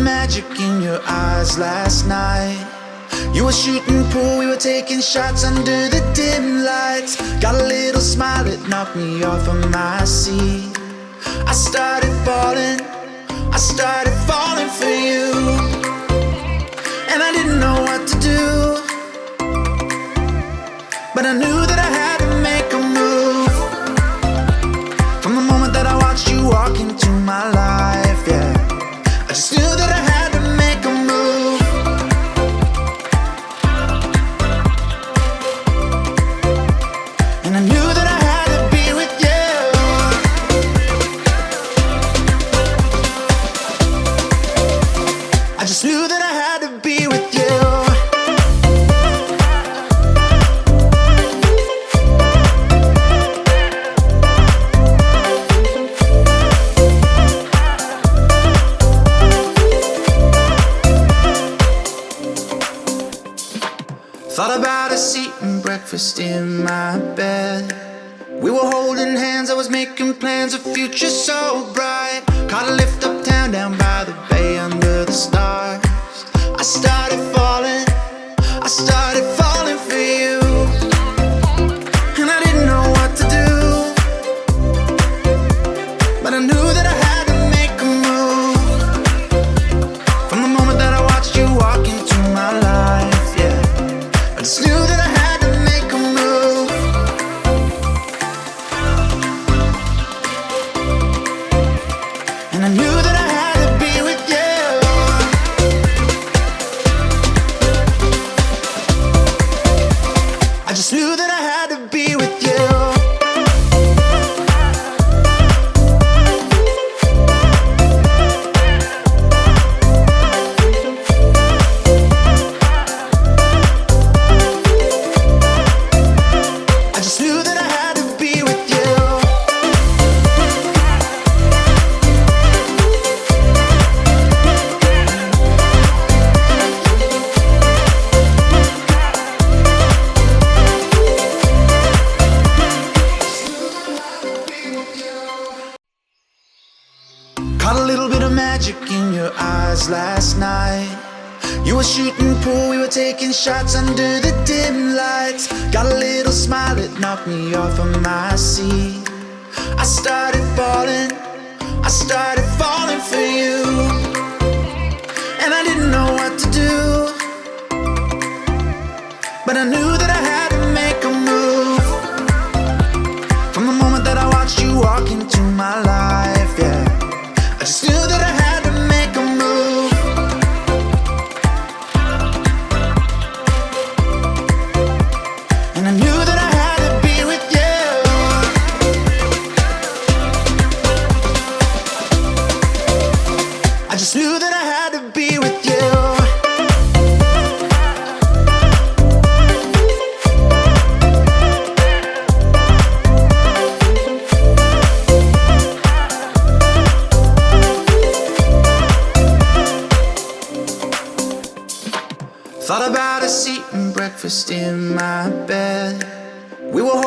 magic in your eyes last night. You were shooting pool, we were taking shots under the dim lights. Got a little smile that knocked me off of my seat. I started falling for you, and I didn't know what to do, but I knew that I had to make a move. From the moment that I watched you walk into my life, yeah, I just knew that I had to make a move. And I knew that I had to be with you. I just knew that I had to be with you. Thought about us eating breakfast in my bed. We were holding hands, I was making plans, a future so bright. Caught a lift uptown, down by the bay under the stars. I started falling for you, and I didn't know what to do, but I knew that I had to make a move. From the moment that I watched you walk into my life, yeah, I just knew that I had to make a move. And I knew that I had to be with you. I just knew that I had to be with you. I just knew that I had to be with you. Caught a little bit of magic in your eyes last night. You were shooting pool, we were taking shots under the dim lights. Got a little smile that knocked me off of my seat. I started falling for you, and I didn't know what to do, but I knew that I had to make a move. From the moment that I watched you walk into my life, yeah, I just knew that I had to make a move. And I knew that I had to be with you. I just knew that I had to be with you. Thought about us eating breakfast in my bed. We were